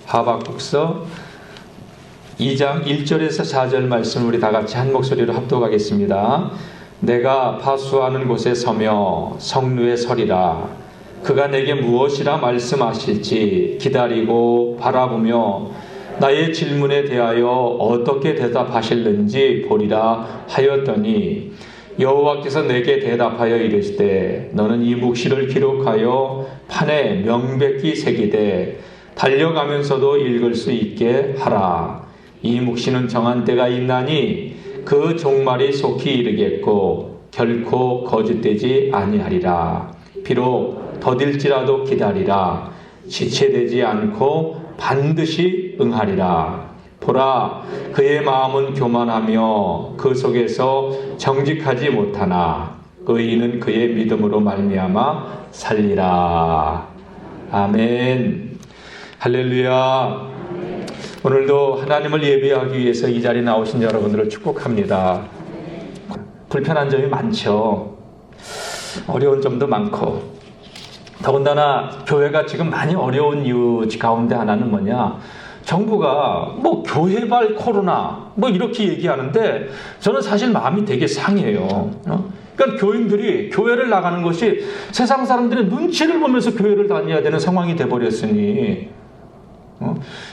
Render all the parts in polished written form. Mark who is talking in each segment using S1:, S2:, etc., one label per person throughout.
S1: 하박국서 2장 1절에서 4절 말씀 우리 다 같이 한 목소리로 합독하겠습니다. 내가 파수하는 곳에 서며 성루에 서리라. 그가 내게 무엇이라 말씀하실지 기다리고 바라보며 나의 질문에 대하여 어떻게 대답하실는지 보리라 하였더니 여호와께서 내게 대답하여 이르시되 너는 이 묵시를 기록하여 판에 명백히 새기되 달려가면서도 읽을 수 있게 하라. 이 묵시는 정한 때가 있나니 그 종말이 속히 이르겠고 결코 거짓되지 아니하리라. 비록 더딜지라도 기다리라. 지체되지 않고 반드시 응하리라. 보라, 그의 마음은 교만하며 그 속에서 정직하지 못하나 의인은 그의 믿음으로 말미암아 살리라. 아멘. 할렐루야. 오늘도 하나님을 예배하기 위해서 이 자리에 나오신 여러분들을 축복합니다. 불편한 점이 많죠. 어려운 점도 많고, 더군다나 교회가 지금 많이 어려운 이유 가운데 하나는 뭐냐, 정부가 뭐 교회발 코로나 뭐 이렇게 얘기하는데 저는 사실 마음이 되게 상해요. 그러니까 교인들이 교회를 나가는 것이 세상 사람들의 눈치를 보면서 교회를 다녀야 되는 상황이 돼버렸으니,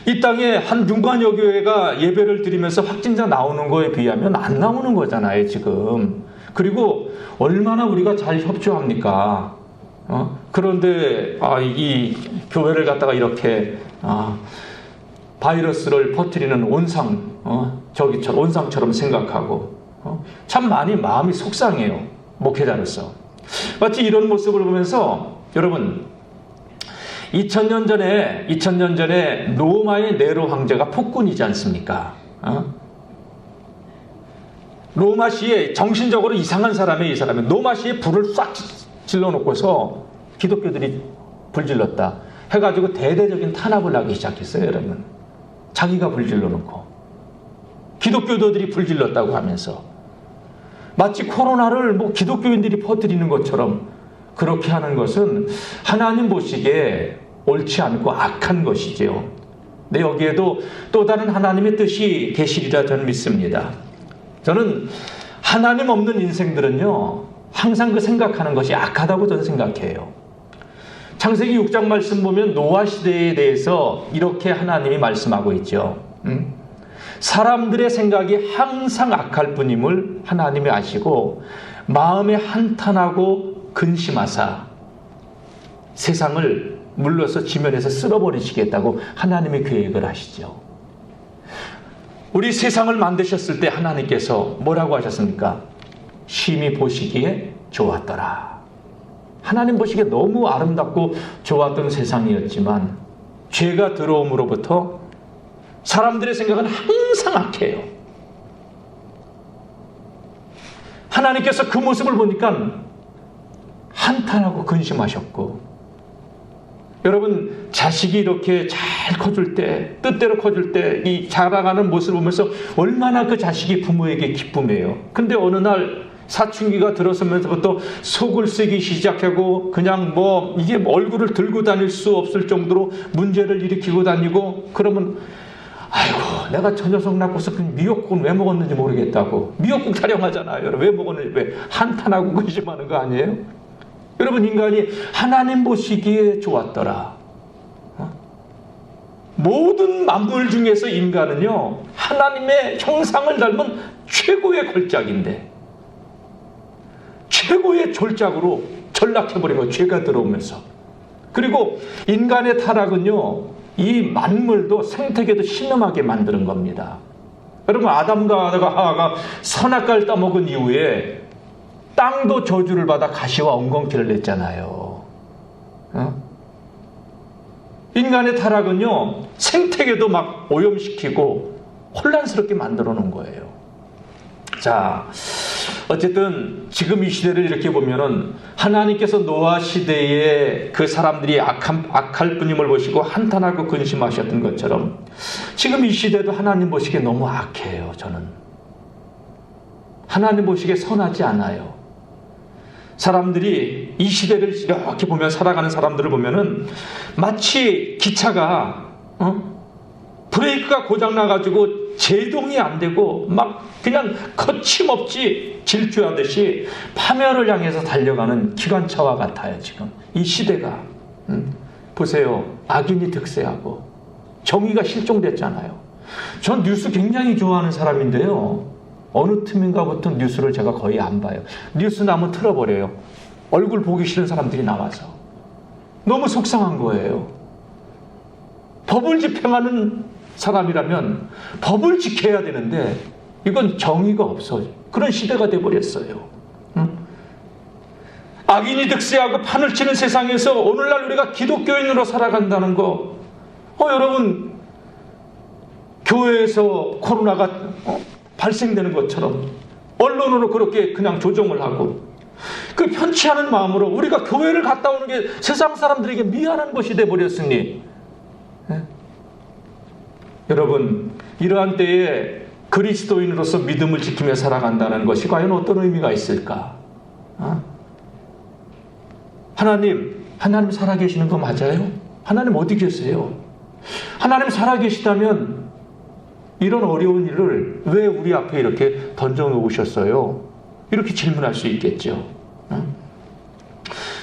S1: 이 땅에 한 윤관여 교회가 예배를 드리면서 확진자 나오는 거에 비하면 안 나오는 거잖아요 지금. 그리고 얼마나 우리가 잘 협조합니까? 그런데 이 교회를 갖다가 이렇게 바이러스를 퍼뜨리는 온상처럼 생각하고 참 많이 마음이 속상해요, 목회자로서. 마치 이런 모습을 보면서 여러분, 2000년 전에 로마의 네로 황제가 폭군이지 않습니까? 로마시에 정신적으로 이상한 사람이 이 사람이 로마시에 불을 싹 질러놓고서 기독교들이 불질렀다 해가지고 대대적인 탄압을 하기 시작했어요. 여러분, 자기가 불질러놓고 기독교도들이 불질렀다고 하면서 마치 코로나를 뭐 기독교인들이 퍼뜨리는 것처럼 그렇게 하는 것은 하나님 보시기에 옳지 않고 악한 것이지요. 근데 여기에도 또 다른 하나님의 뜻이 계시리라 저는 믿습니다. 저는 하나님 없는 인생들은요, 항상 그 생각하는 것이 악하다고 저는 생각해요. 창세기 6장 말씀 보면 노아 시대에 대해서 이렇게 하나님이 말씀하고 있죠. 사람들의 생각이 항상 악할 뿐임을 하나님이 아시고 마음에 한탄하고 근심하사 세상을 물러서 지면에서 쓸어버리시겠다고 하나님이 계획을 하시죠. 우리 세상을 만드셨을 때 하나님께서 뭐라고 하셨습니까? 심히 보시기에 좋았더라. 하나님 보시기에 너무 아름답고 좋았던 세상이었지만 죄가 들어옴으로부터 사람들의 생각은 항상 악해요. 하나님께서 그 모습을 보니까 한탄하고 근심하셨고, 여러분, 자식이 이렇게 잘 커줄 때, 뜻대로 커줄 때 이 자라가는 모습을 보면서 얼마나 그 자식이 부모에게 기쁨해요. 근데 어느 날 사춘기가 들어서면서부터 속을 쓰기 시작하고 그냥 뭐 이게 얼굴을 들고 다닐 수 없을 정도로 문제를 일으키고 다니고, 그러면 아이고, 내가 저 녀석 낳고서 미역국은 왜 먹었는지 모르겠다고 미역국 타령하잖아요. 여러분, 왜 먹었는지, 왜 한탄하고 근심하는 거 아니에요? 여러분, 인간이 하나님 보시기에 좋았더라. 모든 만물 중에서 인간은요, 하나님의 형상을 닮은 최고의 걸작인데 최고의 졸작으로 전락해버린 거예요, 죄가 들어오면서. 그리고 인간의 타락은요, 이 만물도 생태계도 신음하게 만드는 겁니다. 여러분, 아담과 하와가 선악과를 따먹은 이후에 땅도 저주를 받아 가시와 엉겅퀴를 냈잖아요. 인간의 타락은요, 생태계도 막 오염시키고 혼란스럽게 만들어 놓은 거예요. 자, 어쨌든 지금 이 시대를 이렇게 보면은 하나님께서 노아 시대에 그 사람들이 악할 뿐임을 보시고 한탄하고 근심하셨던 것처럼 지금 이 시대도 하나님 보시기에 너무 악해요. 저는 하나님 보시기에 선하지 않아요. 사람들이 이 시대를 이렇게 보면, 살아가는 사람들을 보면은 마치 기차가 브레이크가 고장나가지고 제동이 안 되고 막 그냥 거침없이 질주하듯이 파멸을 향해서 달려가는 기관차와 같아요. 지금 이 시대가. 보세요. 악인이 득세하고 정의가 실종됐잖아요. 전 뉴스 굉장히 좋아하는 사람인데요. 어느 틈인가부터 뉴스를 제가 거의 안 봐요. 뉴스 나면 틀어버려요. 얼굴 보기 싫은 사람들이 나와서. 너무 속상한 거예요. 법을 집행하는 사람이라면 법을 지켜야 되는데 이건 정의가 없어. 그런 시대가 돼버렸어요. 악인이 득세하고 판을 치는 세상에서 오늘날 우리가 기독교인으로 살아간다는 거, 여러분, 교회에서 코로나가 발생되는 것처럼 언론으로 그렇게 그냥 조정을 하고 그 편치 않은 마음으로 우리가 교회를 갔다 오는 게 세상 사람들에게 미안한 것이 돼버렸으니, 여러분, 이러한 때에 그리스도인으로서 믿음을 지키며 살아간다는 것이 과연 어떤 의미가 있을까? 하나님 살아계시는 거 맞아요? 하나님 어디 계세요? 하나님 살아계시다면 이런 어려운 일을 왜 우리 앞에 이렇게 던져놓으셨어요? 이렇게 질문할 수 있겠죠.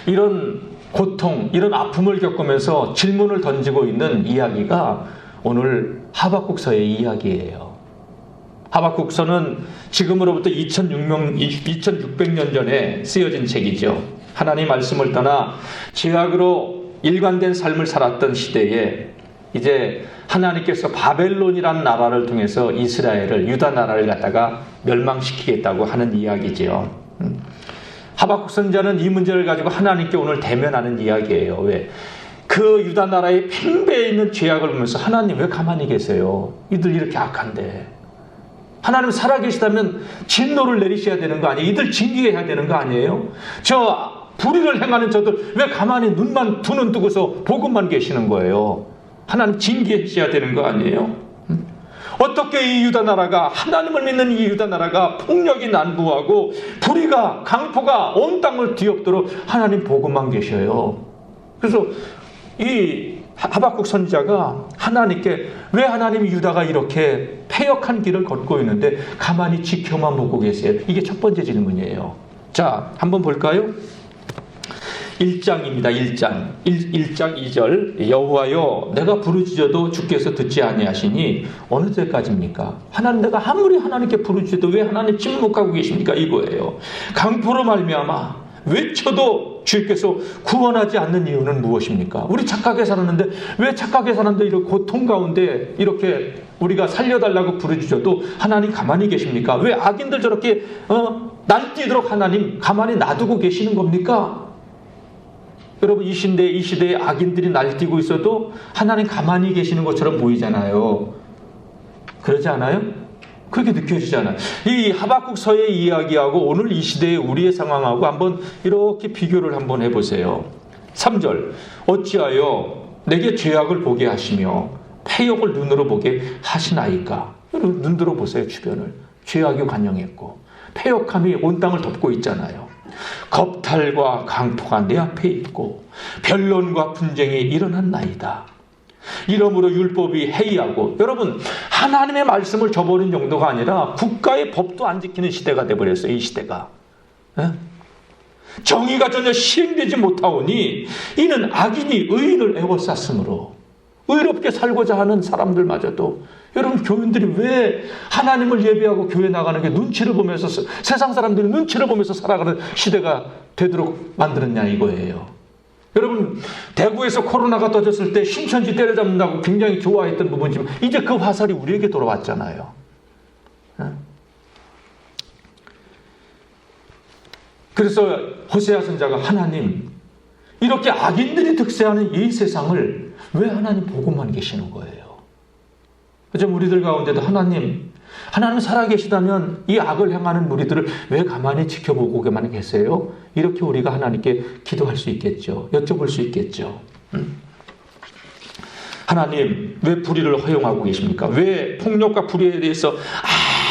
S1: 이런 고통, 이런 아픔을 겪으면서 질문을 던지고 있는 이야기가 오늘 하박국서의 이야기예요. 하박국서는 지금으로부터 2600년 전에 쓰여진 책이죠. 하나님 말씀을 떠나 죄악으로 일관된 삶을 살았던 시대에 이제 하나님께서 바벨론이라는 나라를 통해서 이스라엘을, 유다 나라를 갖다가 멸망시키겠다고 하는 이야기지요. 하박국 선지자는 이 문제를 가지고 하나님께 오늘 대면하는 이야기예요. 왜? 그 유다 나라의 팽배해 있는 죄악을 보면서 하나님 왜 가만히 계세요? 이들 이렇게 악한데. 하나님 살아계시다면 진노를 내리셔야 되는 거 아니에요? 이들 징계해야 되는 거 아니에요? 저 불의를 행하는 저들 왜 가만히 눈만 두 눈 뜨고서 보고만 계시는 거예요? 하나님 징계하셔야 되는 거 아니에요? 어떻게 이 유다 나라가, 하나님을 믿는 이 유다 나라가 폭력이 난무하고 불의가, 강포가 온 땅을 뒤엎도록 하나님 보고만 계셔요. 그래서 이 하박국 선지자가 하나님께 왜 하나님이 유다가 이렇게 패역한 길을 걷고 있는데 가만히 지켜만 보고 계세요? 이게 첫 번째 질문이에요. 자, 한번 볼까요? 1장입니다. 1장 2절. 여호와여, 내가 부르짖어도 주께서 듣지 아니하시니 어느 때까지입니까? 하나님, 내가 아무리 하나님께 부르짖어도 왜 하나님 침묵하고 계십니까? 이거예요. 강포로 말미암아 외쳐도 주께서 구원하지 않는 이유는 무엇입니까? 우리 착하게 살았는데 왜 착하게 살았는데 이런 고통 가운데 이렇게 우리가 살려달라고 부르짖어도 하나님 가만히 계십니까? 왜 악인들 저렇게 날뛰도록 하나님 가만히 놔두고 계시는 겁니까? 여러분, 이 시대에 악인들이 날뛰고 있어도 하나님 가만히 계시는 것처럼 보이잖아요. 그러지 않아요? 그렇게 느껴지잖아요. 이 하박국서의 이야기하고 오늘 이 시대의 우리의 상황하고 한번 이렇게 비교를 한번 해보세요. 3절. 어찌하여 내게 죄악을 보게 하시며 패역을 눈으로 보게 하시나이까? 눈 들어보세요. 주변을. 죄악이 관영했고 패역함이 온 땅을 덮고 있잖아요. 겁탈과 강포가 내 앞에 있고 변론과 분쟁이 일어났나이다. 이러므로 율법이 해이하고, 여러분, 하나님의 말씀을 저버린 정도가 아니라 국가의 법도 안 지키는 시대가 돼버렸어요. 이 시대가. 정의가 전혀 시행되지 못하오니 이는 악인이 의인을 애워쌌으므로, 의롭게 살고자 하는 사람들마저도, 여러분, 교인들이 왜 하나님을 예배하고 교회 나가는 게 눈치를 보면서, 세상 사람들이 눈치를 보면서 살아가는 시대가 되도록 만들었냐 이거예요. 여러분, 대구에서 코로나가 터졌을 때 신천지 때려잡는다고 굉장히 좋아했던 부분이지만 이제 그 화살이 우리에게 돌아왔잖아요. 그래서 호세아 선지자가 하나님, 이렇게 악인들이 득세하는 이 세상을 왜 하나님 보고만 계시는 거예요? 좀 우리들 가운데도 하나님 살아계시다면 이 악을 행하는 무리들을 왜 가만히 지켜보고만 계세요? 이렇게 우리가 하나님께 기도할 수 있겠죠. 여쭤볼 수 있겠죠. 하나님, 왜 불의를 허용하고 계십니까? 왜 폭력과 불의에 대해서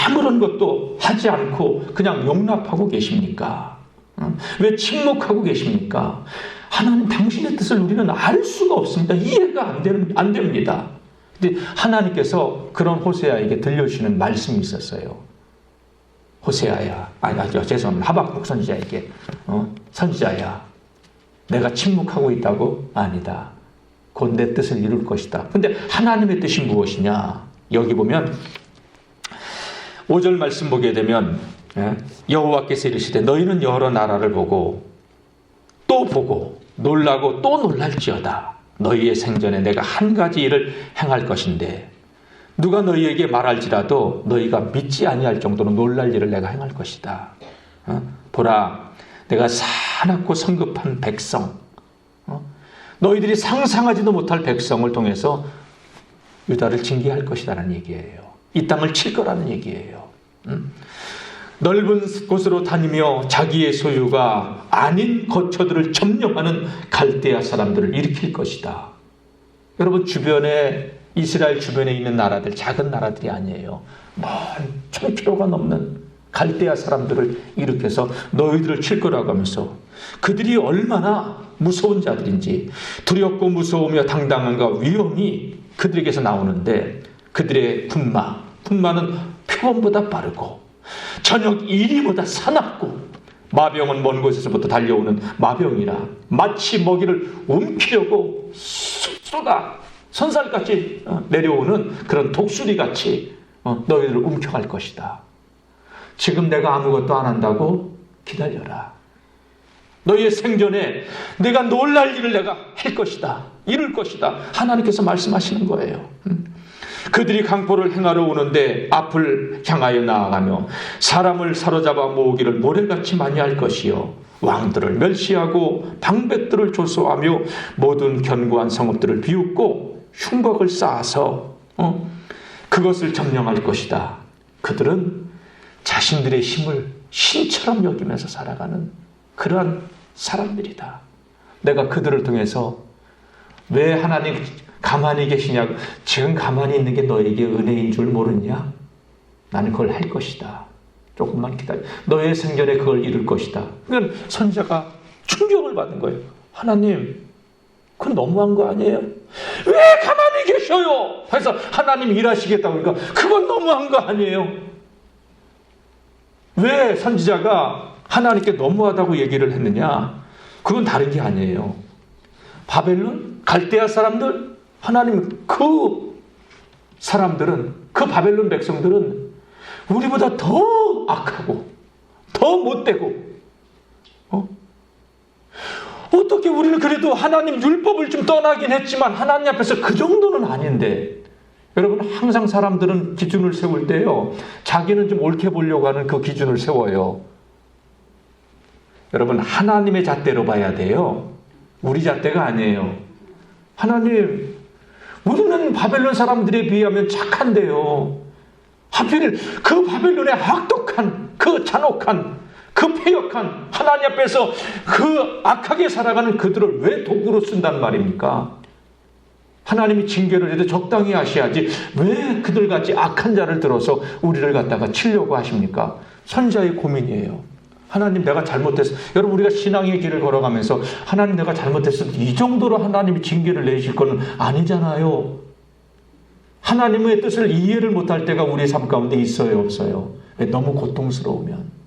S1: 아무런 것도 하지 않고 그냥 용납하고 계십니까? 왜 침묵하고 계십니까? 하나님, 당신의 뜻을 우리는 알 수가 없습니다. 이해가 안 됩니다. 근데 하나님께서 그런 호세아에게 들려주시는 말씀이 있었어요. 호세아야, 죄송합니다. 하박국 선지자에게, 선지자야, 내가 침묵하고 있다고? 아니다. 곧 내 뜻을 이룰 것이다. 근데 하나님의 뜻이 무엇이냐? 여기 보면 5절 말씀 보게 되면 여호와께서 이르시되 너희는 여러 나라를 보고 또 보고 놀라고 또 놀랄지어다. 너희의 생전에 내가 한 가지 일을 행할 것인데 누가 너희에게 말할지라도 너희가 믿지 아니할 정도로 놀랄 일을 내가 행할 것이다. 보라, 내가 사납고 성급한 백성, 너희들이 상상하지도 못할 백성을 통해서 유다를 징계할 것이다라는 얘기예요. 이 땅을 칠 거라는 얘기예요. 넓은 곳으로 다니며 자기의 소유가 아닌 거처들을 점령하는 갈대아 사람들을 일으킬 것이다. 여러분, 주변에 이스라엘 주변에 있는 나라들, 작은 나라들이 아니에요. 먼 1000km가 넘는 갈대아 사람들을 일으켜서 너희들을 칠 거라고 하면서 그들이 얼마나 무서운 자들인지, 두렵고 무서우며 당당함과 위엄이 그들에게서 나오는데 그들의 분마는 표범보다 빠르고 저녁 이리보다 사납고 마병은 먼 곳에서부터 달려오는 마병이라 마치 먹이를 움키려고 쏟아 선살같이 내려오는 그런 독수리같이 너희들을 움켜갈 것이다. 지금 내가 아무것도 안 한다고 기다려라. 너희의 생전에 내가 놀랄 일을 내가 할 것이다. 이룰 것이다. 하나님께서 말씀하시는 거예요. 그들이 강포를 행하러 오는데 앞을 향하여 나아가며 사람을 사로잡아 모으기를 모래같이 많이 할 것이요 왕들을 멸시하고 방백들을 조소하며 모든 견고한 성읍들을 비웃고 흉곽을 쌓아서 그것을 점령할 것이다. 그들은 자신들의 힘을 신처럼 여기면서 살아가는 그러한 사람들이다. 내가 그들을 통해서 왜 하나님 가만히 계시냐고, 지금 가만히 있는 게 너에게 은혜인 줄 모르냐? 나는 그걸 할 것이다. 조금만 기다려. 너의 생전에 그걸 이룰 것이다. 그러니까 선지자가 충격을 받은 거예요. 하나님, 그건 너무한 거 아니에요? 왜 가만히 계셔요? 그래서 하나님 일하시겠다고 그러니까 그건 너무한 거 아니에요? 왜 선지자가 하나님께 너무하다고 얘기를 했느냐? 그건 다른 게 아니에요. 바벨론, 갈대아 사람들, 하나님 그 사람들은, 그 바벨론 백성들은 우리보다 더 악하고 더 못되고 어떻게 우리는 그래도 하나님 율법을 좀 떠나긴 했지만 하나님 앞에서 그 정도는 아닌데. 여러분, 항상 사람들은 기준을 세울 때요, 자기는 좀 옳게 보려고 하는 그 기준을 세워요. 여러분, 하나님의 잣대로 봐야 돼요. 우리 잣대가 아니에요. 하나님, 우리는 바벨론 사람들에 비하면 착한데요. 하필 그 바벨론의 악독한, 그 잔혹한, 그 패역한 하나님 앞에서 그 악하게 살아가는 그들을 왜 도구로 쓴단 말입니까? 하나님이 징계를 해도 적당히 하셔야지 왜 그들같이 악한 자를 들어서 우리를 갖다가 치려고 하십니까? 선지자의 고민이에요. 하나님, 내가 잘못했어. 여러분, 우리가 신앙의 길을 걸어가면서 하나님, 내가 잘못했어. 이 정도로 하나님이 징계를 내실 건 아니잖아요. 하나님의 뜻을 이해를 못할 때가 우리의 삶 가운데 있어요, 없어요? 왜? 너무 고통스러우면.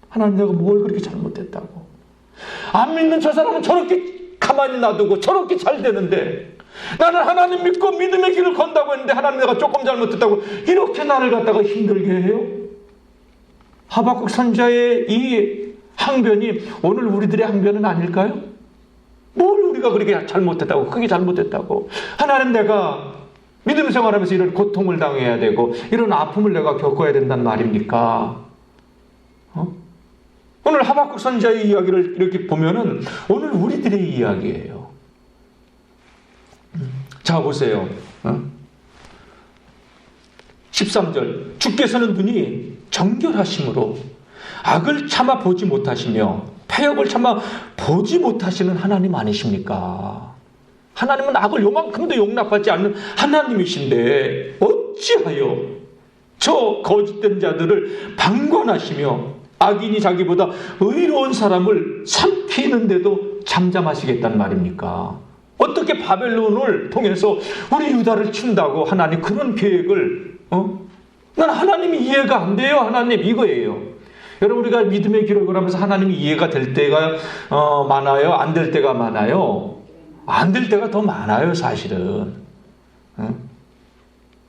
S1: 하나님, 내가 뭘 그렇게 잘못했다고. 안 믿는 저 사람은 저렇게 가만히 놔두고 저렇게 잘 되는데, 나는 하나님 믿고 믿음의 길을 건다고 했는데 하나님, 내가 조금 잘못했다고 이렇게 나를 갖다가 힘들게 해요? 하박국 선지자의 이 항변이 오늘 우리들의 항변은 아닐까요? 뭘 우리가 그렇게 잘못했다고, 크게 잘못했다고. 하나님, 내가 믿음 생활하면서 이런 고통을 당해야 되고 이런 아픔을 내가 겪어야 된단 말입니까? 오늘 하박국 선지자의 이야기를 이렇게 보면은 오늘 우리들의 이야기예요. 자, 보세요. 13절. 주께서는 눈이 정결하심으로 악을 참아 보지 못하시며 패역을 참아 보지 못하시는 하나님 아니십니까? 하나님은 악을 요만큼도 용납하지 않는 하나님이신데 어찌하여 저 거짓된 자들을 방관하시며 악인이 자기보다 의로운 사람을 삼키는데도 잠잠하시겠단 말입니까? 어떻게 바벨론을 통해서 우리 유다를 친다고 하나님 그런 계획을 난 하나님이 이해가 안 돼요. 하나님 이거예요. 여러분 우리가 믿음의 기록을 하면서 하나님이 이해가 될 때가 많아요? 안 될 때가 많아요? 안 될 때가 더 많아요 사실은.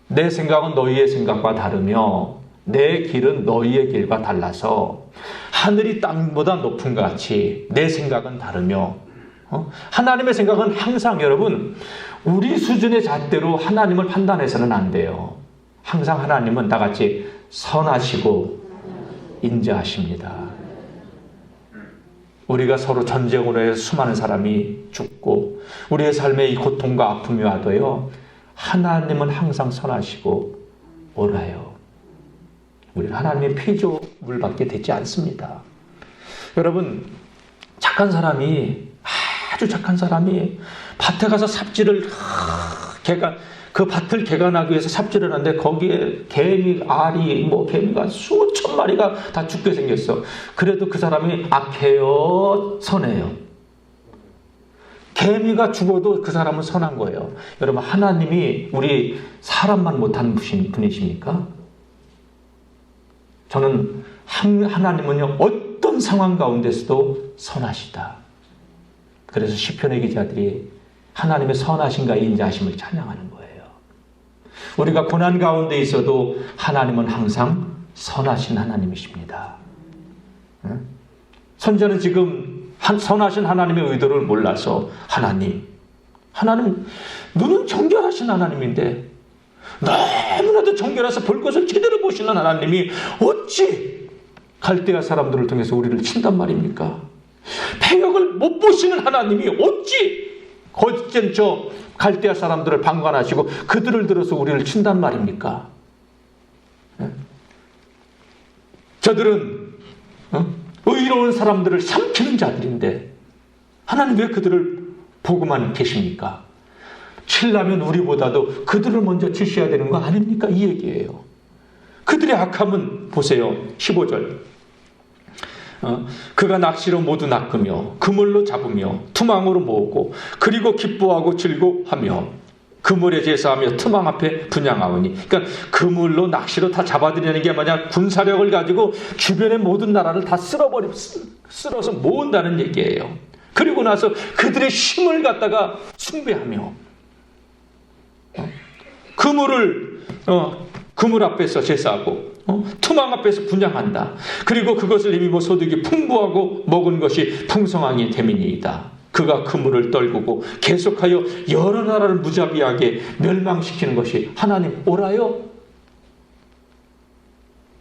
S1: 내 생각은 너희의 생각과 다르며 내 길은 너희의 길과 달라서 하늘이 땅보다 높은 것 같이 내 생각은 다르며 하나님의 생각은 항상 여러분 우리 수준의 잣대로 하나님을 판단해서는 안 돼요. 항상 하나님은 나같이 선하시고 인자하십니다. 우리가 서로 전쟁으로 해서 수많은 사람이 죽고 우리의 삶에 이 고통과 아픔이 와도요 하나님은 항상 선하시고 옳아요. 우리는 하나님의 피조물밖에 되지 않습니다. 여러분 착한 사람이 아주 착한 사람이 밭에 가서 삽질을 그 밭을 개간하기 위해서 삽질을 하는데 거기에 개미, 알이, 개미가 수천 마리가 다 죽게 생겼어. 그래도 그 사람이 악해요? 선해요? 개미가 죽어도 그 사람은 선한 거예요. 여러분 하나님이 우리 사람만 못한 분이십니까? 저는 하나님은요 어떤 상황 가운데서도 선하시다. 그래서 시편의 기자들이 하나님의 선하심과 인자하심을 찬양하는 거예요. 우리가 고난 가운데 있어도 하나님은 항상 선하신 하나님이십니다. 선자는 지금 선하신 하나님의 의도를 몰라서 하나님 눈은 정결하신 하나님인데 너무나도 정결해서 볼 것을 제대로 보시는 하나님이 어찌 갈대아 사람들을 통해서 우리를 친단 말입니까? 패역을 못 보시는 하나님이 어찌 거짓된 저 갈대아 사람들을 방관하시고 그들을 들어서 우리를 친단 말입니까? 저들은 의로운 사람들을 삼키는 자들인데 하나님 왜 그들을 보고만 계십니까? 치려면 우리보다도 그들을 먼저 치셔야 되는 거 아닙니까? 이 얘기예요. 그들의 악함은 보세요. 15절. 그가 낚시로 모두 낚으며 그물로 잡으며 투망으로 모으고 그리고 기뻐하고 즐거워하며 그물에 제사하며 투망 앞에 분향하오니. 그러니까 그물로 낚시로 다 잡아들이는 게 뭐냐? 군사력을 가지고 주변의 모든 나라를 다 쓸어서 모은다는 얘기예요. 그리고 나서 그들의 힘을 갖다가 숭배하며 그물 앞에서 제사하고 투망 앞에서 분향한다. 그리고 그것을 힘입어 소득이 풍부하고 먹은 것이 풍성하게 되미니이다. 그가 그물을 떨구고 계속하여 여러 나라를 무자비하게 멸망시키는 것이 하나님 옳아요?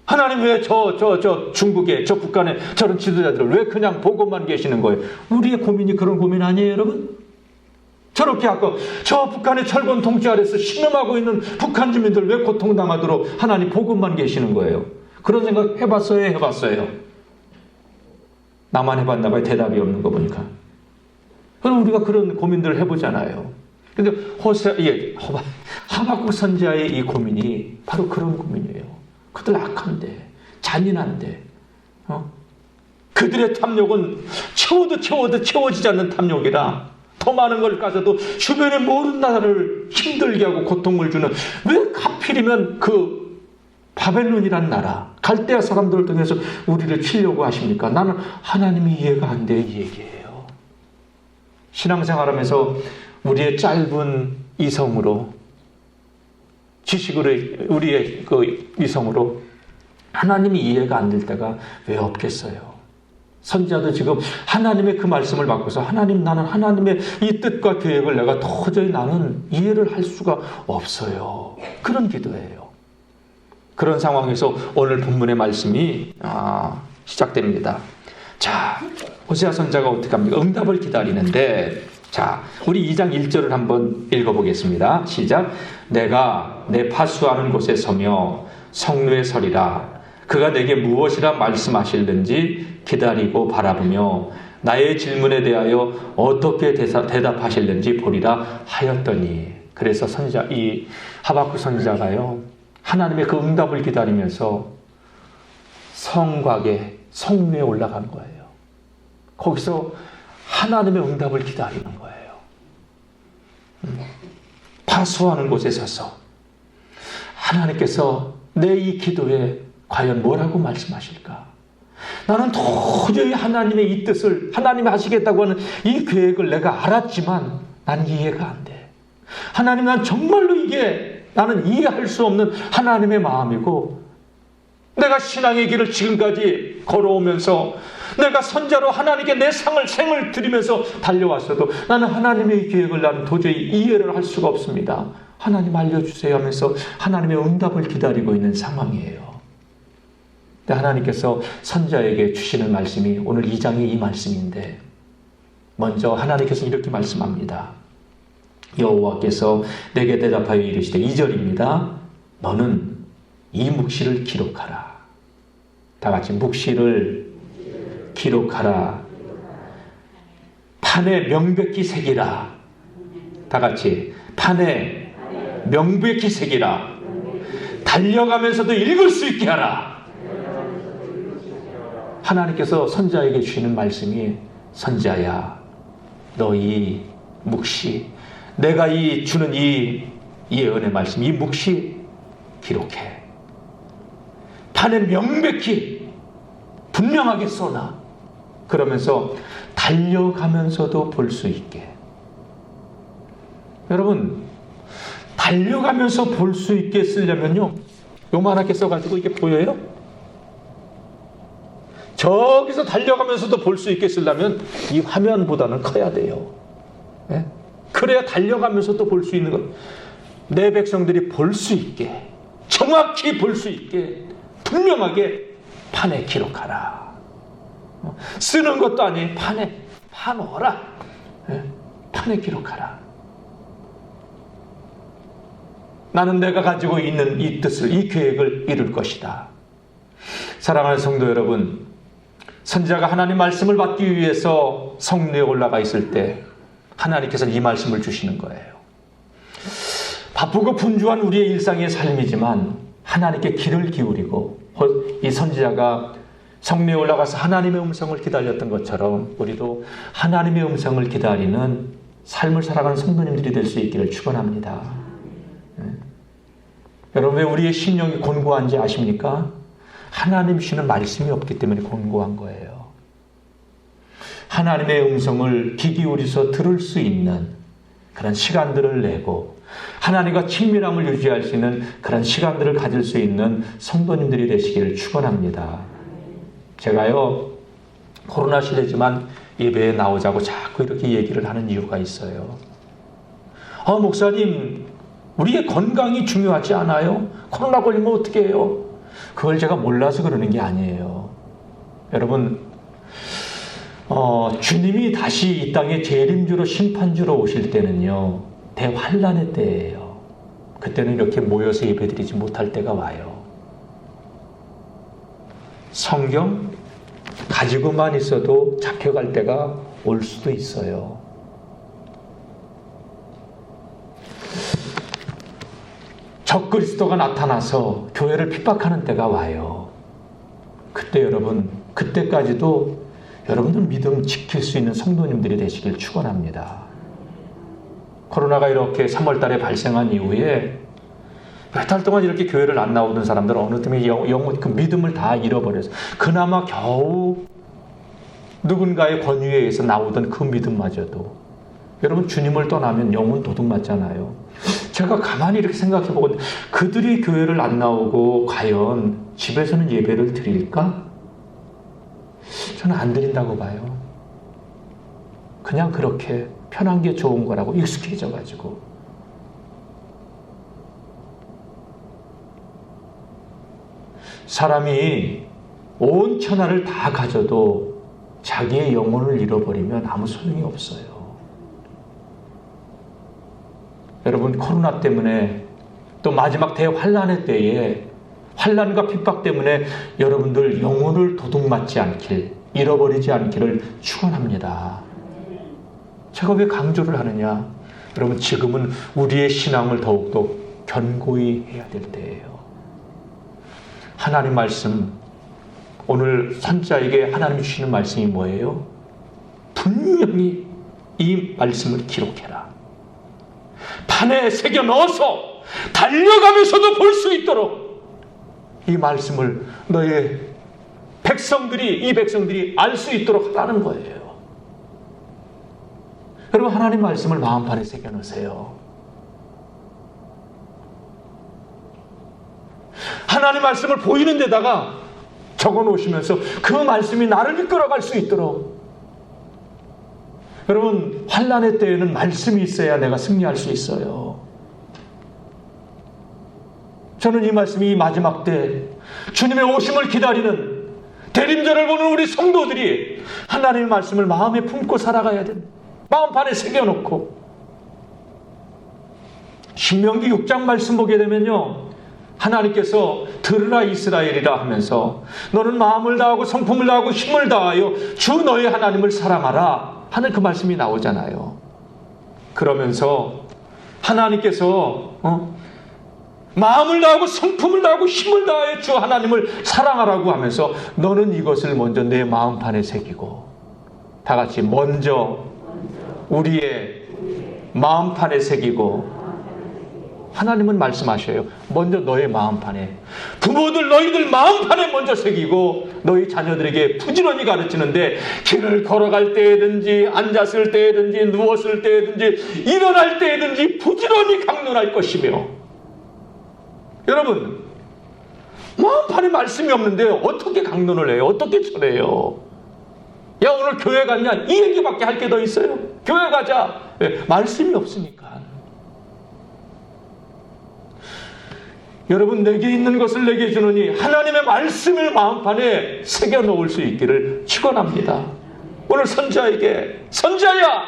S1: 하나님 왜 저 중국에 저 북한에 저런 지도자들을 왜 그냥 보고만 계시는 거예요? 우리의 고민이 그런 고민 아니에요, 여러분? 저렇게 아까 저 북한의 철권 통치 아래서 신음하고 있는 북한 주민들 왜 고통당하도록 하나님 보고만 계시는 거예요? 그런 생각 해봤어요? 나만 해봤나 봐요. 대답이 없는 거 보니까. 그럼 우리가 그런 고민들을 해보잖아요. 근데 하박국 선지자의 이 고민이 바로 그런 고민이에요. 그들 악한데, 잔인한데, 그들의 탐욕은 채워도 채워지지 않는 탐욕이라 더 많은 걸 가져도 주변의 모든 나라를 힘들게 하고 고통을 주는, 왜 하필이면 그 바벨론이란 나라, 갈대아 사람들을 통해서 우리를 치려고 하십니까? 나는 하나님이 이해가 안 돼, 이 얘기예요. 신앙생활하면서 우리의 짧은 이성으로, 지식으로, 우리의 그 이성으로 하나님이 이해가 안 될 때가 왜 없겠어요? 선지자도 지금 하나님의 그 말씀을 받고서 나는 하나님의 이 뜻과 계획을 내가 도저히 나는 이해를 할 수가 없어요. 그런 기도예요. 그런 상황에서 오늘 본문의 말씀이 시작됩니다. 자, 호세아 선지자가 어떻게 합니까? 응답을 기다리는데, 자, 우리 2장 1절을 한번 읽어보겠습니다. 시작. 내가 내 파수하는 곳에 서며 성루에 서리라. 그가 내게 무엇이라 말씀하실는지 기다리고 바라보며 나의 질문에 대하여 어떻게 대답하실는지 보리라 하였더니. 그래서 이 하박국 선지자가요, 하나님의 그 응답을 기다리면서 성곽에, 성루에 올라간 거예요. 거기서 하나님의 응답을 기다리는 거예요. 사수하는 곳에 서서 하나님께서 내 이 기도에 과연 뭐라고 말씀하실까? 나는 도저히 하나님의 이 뜻을, 하나님이 하시겠다고 하는 이 계획을 내가 알았지만 난 이해가 안 돼. 하나님, 난 정말로 이게 나는 이해할 수 없는 하나님의 마음이고, 내가 신앙의 길을 지금까지 걸어오면서 내가 선자로 하나님께 내 생을 드리면서 달려왔어도 나는 하나님의 계획을 나는 도저히 이해를 할 수가 없습니다. 하나님 알려주세요 하면서 하나님의 응답을 기다리고 있는 상황이에요. 근데 하나님께서 선자에게 주시는 말씀이 오늘 2장의 이 말씀인데, 먼저 하나님께서 이렇게 말씀합니다. 여호와께서 내게 대답하여 이르시되, 2절입니다. 너는 이 묵시를 기록하라. 다 같이 묵시를 기록하라. 판에 명백히 새기라. 다 같이 판에 명백히 새기라. 달려가면서도 읽을 수 있게 하라. 하나님께서 선자에게 주시는 말씀이, 선자야, 너 이 묵시, 내가 주는 이 예언의 말씀, 이 묵시 기록해. 판에 명백히 분명하게 써놔. 그러면서 달려가면서도 볼 수 있게. 여러분, 달려가면서 볼 수 있게 쓰려면요, 요만하게 써가지고 이게 보여요? 저기서 달려가면서도 볼 수 있게 쓰려면 이 화면보다는 커야 돼요. 네? 그래야 달려가면서도 볼 수 있는 것. 내 백성들이 볼 수 있게, 정확히 볼 수 있게 분명하게 판에 기록하라. 쓰는 것도 아니, 판에 파놓아라. 네? 판에 기록하라. 나는 내가 가지고 있는 이 뜻을, 이 계획을 이룰 것이다. 사랑하는 성도 여러분, 선지자가 하나님 말씀을 받기 위해서 성내에 올라가 있을 때 하나님께서 이 말씀을 주시는 거예요. 바쁘고 분주한 우리의 일상의 삶이지만 하나님께 귀를 기울이고 이 선지자가 성내에 올라가서 하나님의 음성을 기다렸던 것처럼 우리도 하나님의 음성을 기다리는 삶을 살아가는 성도님들이 될 수 있기를 축원합니다. 여러분, 왜 우리의 심령이 곤고한지 아십니까? 하나님 주시는 말씀이 없기 때문에 곤고한 거예요. 하나님의 음성을 귀 기울여서 들을 수 있는 그런 시간들을 내고 하나님과 친밀함을 유지할 수 있는 그런 시간들을 가질 수 있는 성도님들이 되시기를 축원합니다. 제가요, 코로나 시대지만 예배에 나오자고 자꾸 이렇게 얘기를 하는 이유가 있어요. 목사님, 우리의 건강이 중요하지 않아요? 코로나 걸리면 어떻게 해요? 그걸 제가 몰라서 그러는 게 아니에요. 여러분, 주님이 다시 이 땅에 재림주로 심판주로 오실 때는요, 대환란의 때예요. 그때는 이렇게 모여서 예배드리지 못할 때가 와요. 성경 가지고만 있어도 잡혀갈 때가 올 수도 있어요. 적그리스도가 나타나서 교회를 핍박하는 때가 와요. 그때 여러분, 그때까지도 여러분들 믿음 지킬 수 있는 성도님들이 되시길 축원합니다. 코로나가 이렇게 3월 달에 발생한 이후에 몇 달 동안 이렇게 교회를 안 나오던 사람들은 어느 때문에 영원 그 믿음을 다 잃어버려서 그나마 겨우 누군가의 권위에 의해서 나오던 그 믿음마저도, 여러분, 주님을 떠나면 영혼 도둑맞잖아요. 제가 가만히 이렇게 생각해보고 그들이 교회를 안 나오고 과연 집에서는 예배를 드릴까? 저는 안 드린다고 봐요. 그냥 그렇게 편한 게 좋은 거라고 익숙해져가지고. 사람이 온 천하를 다 가져도 자기의 영혼을 잃어버리면 아무 소용이 없어요. 여러분, 코로나 때문에 또 마지막 대환란의 때에 환란과 핍박 때문에 여러분들 영혼을 도둑맞지 않길, 잃어버리지 않기를 축원합니다. 제가 왜 강조를 하느냐? 여러분, 지금은 우리의 신앙을 더욱더 견고히 해야 될 때예요. 하나님 말씀, 오늘 선지자에게 하나님이 주시는 말씀이 뭐예요? 분명히 이 말씀을 기록해라. 판에 새겨 넣어서 달려가면서도 볼 수 있도록 이 말씀을 너의 백성들이, 이 백성들이 알 수 있도록 하라는 거예요. 여러분, 하나님 말씀을 마음판에 새겨 넣으세요. 하나님 말씀을 보이는 데다가 적어 놓으시면서 그 말씀이 나를 이끌어갈 수 있도록. 여러분, 환난의 때에는 말씀이 있어야 내가 승리할 수 있어요. 저는 이 말씀이 이 마지막 때 주님의 오심을 기다리는 대림절을 보는 우리 성도들이 하나님의 말씀을 마음에 품고 살아가야 됩니다. 마음판에 새겨놓고. 신명기 6장 말씀 보게 되면요, 하나님께서 들으라 이스라엘이라 하면서 너는 마음을 다하고 성품을 다하고 힘을 다하여 주 너의 하나님을 사랑하라 하는 그 말씀이 나오잖아요. 그러면서 하나님께서 마음을 다하고 성품을 다하고 힘을 다하여 주 하나님을 사랑하라고 하면서 너는 이것을 먼저 내 마음판에 새기고, 다 같이 먼저 우리의 마음판에 새기고. 하나님은 말씀하셔요. 먼저 너의 마음판에, 부모들 너희들 마음판에 먼저 새기고 너희 자녀들에게 부지런히 가르치는데 길을 걸어갈 때든지 앉았을 때든지 누웠을 때든지 일어날 때든지 부지런히 강론할 것이며. 여러분, 마음판에 말씀이 없는데 어떻게 강론을 해요? 어떻게 전해요? 야, 오늘 교회 갔냐? 이 얘기밖에 할 게 더 있어요? 교회 가자. 왜? 말씀이 없으니까. 여러분, 내게 있는 것을 내게 주느니 하나님의 말씀을 마음판에 새겨 놓을 수 있기를 축원합니다. 오늘 선지자에게, 선지자야,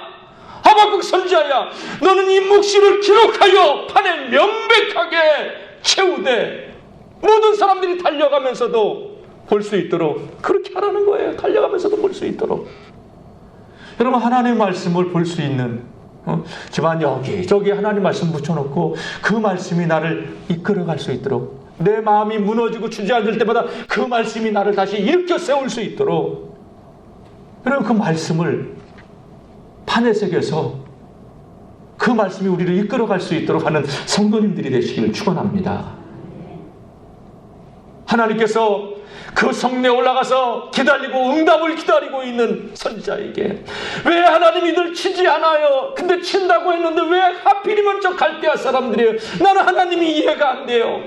S1: 하박국 선지자야, 너는 이 묵시를 기록하여 판에 명백하게 채우되 모든 사람들이 달려가면서도 볼 수 있도록 그렇게 하라는 거예요. 달려가면서도 볼 수 있도록. 여러분, 하나님의 말씀을 볼 수 있는 집안 여기저기 하나님 말씀 붙여놓고 그 말씀이 나를 이끌어갈 수 있도록, 내 마음이 무너지고 주저앉을 때마다 그 말씀이 나를 다시 일으켜 세울 수 있도록, 여러분, 그 말씀을 판에 새겨서 그 말씀이 우리를 이끌어갈 수 있도록 하는 성도님들이 되시기를 축원합니다. 하나님께서 그 성내에 올라가서 기다리고 응답을 기다리고 있는 선지자에게 왜 하나님이 늘 치지 않아요? 근데 친다고 했는데 왜 하필이면 저 갈대아 사람들이에요? 나는 하나님이 이해가 안 돼요.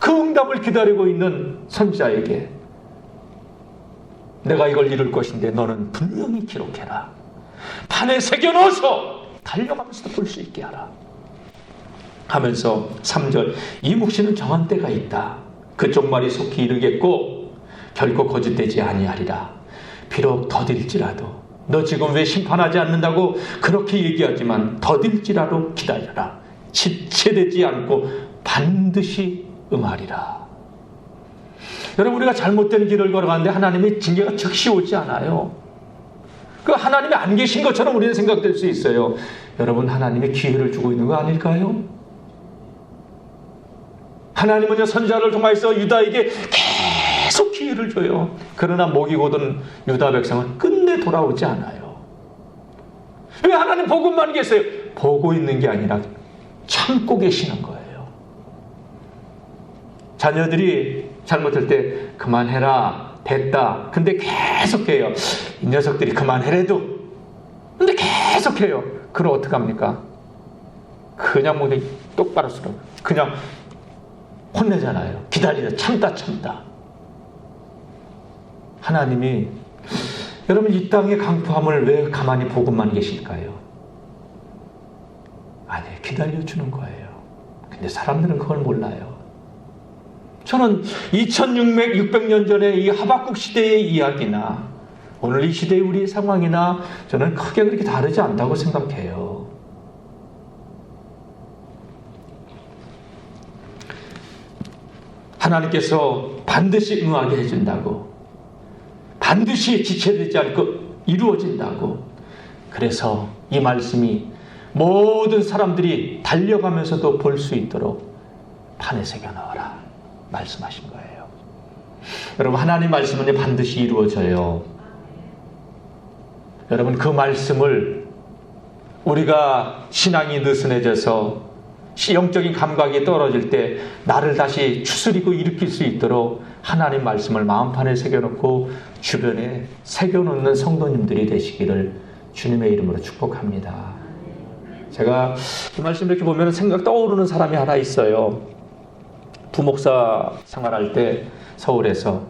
S1: 그 응답을 기다리고 있는 선지자에게 내가 이걸 이룰 것인데 너는 분명히 기록해라. 판에 새겨넣어서 달려가면서도 볼 수 있게 하라 하면서 3절, 이 묵시는 정한 때가 있다. 그 종말이 속히 이르겠고 결코 거짓되지 아니하리라. 비록 더딜지라도, 너 지금 왜 심판하지 않는다고 그렇게 얘기하지만 더딜지라도 기다려라. 지체되지 않고 반드시 응하리라. 여러분, 우리가 잘못된 길을 걸어가는데 하나님의 징계가 즉시 오지 않아요. 그 하나님이 안 계신 것처럼 우리는 생각될 수 있어요. 여러분, 하나님이 기회를 주고 있는 거 아닐까요? 하나님은요, 선지자를 통해서 유다에게 계속 기회를 줘요. 그러나 목이 곧은 유다 백성은 끝내 돌아오지 않아요. 왜 하나님 보고만 계세요? 보고 있는 게 아니라 참고 계시는 거예요. 자녀들이 잘못할 때 그만해라, 됐다. 근데 계속해요. 이 녀석들이 그만해래도 근데 계속해요. 그럼 어떡합니까? 그냥 뭐 똑바로 쓰러 그냥 혼내잖아요. 기다리다 참다. 하나님이 여러분 이 땅의 강포함을 왜 가만히 보고만 계실까요? 아니, 기다려주는 거예요. 근데 사람들은 그걸 몰라요. 저는 2600년 전에 이 하박국 시대의 이야기나 오늘 이 시대의 우리의 상황이나 저는 크게 그렇게 다르지 않다고 생각해요. 하나님께서 반드시 응하게 해준다고, 반드시 지체되지 않고 이루어진다고. 그래서 이 말씀이 모든 사람들이 달려가면서도 볼 수 있도록 판에 새겨 넣어라 말씀하신 거예요. 여러분, 하나님 말씀은 반드시 이루어져요. 여러분, 그 말씀을 우리가 신앙이 느슨해져서 영적인 감각이 떨어질 때 나를 다시 추스리고 일으킬 수 있도록 하나님 말씀을 마음판에 새겨놓고 주변에 새겨놓는 성도님들이 되시기를 주님의 이름으로 축복합니다. 제가 이 말씀 이렇게 보면 생각 떠오르는 사람이 하나 있어요. 부목사 생활할 때 서울에서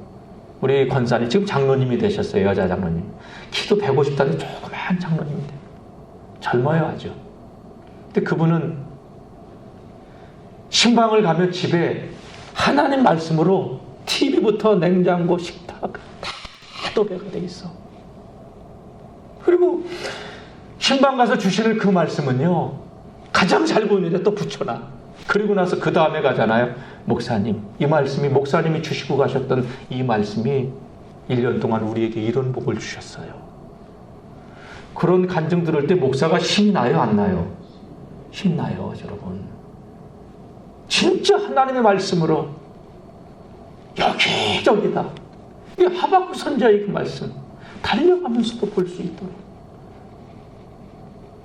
S1: 우리 권사님, 지금 장로님이 되셨어요. 여자 장로님. 키도 150단에 조그만 장로님인데 젊어요 아주. 근데 그분은 신방을 가면 집에 하나님 말씀으로 TV부터 냉장고, 식탁 다 도배가 돼 있어. 그리고 신방 가서 주시는 그 말씀은요, 가장 잘 보이는데 또 붙여놔. 그리고 나서 그 다음에 가잖아요. 목사님, 이 말씀이 목사님이 주시고 가셨던 이 말씀이 1년 동안 우리에게 이런 복을 주셨어요. 그런 간증 들을 때 목사가 힘이 나요, 안 나요? 힘나요, 여러분. 진짜 하나님의 말씀으로 여기저기다 이 하박국 선지자의 그 말씀 달려가면서도 볼 수 있도록,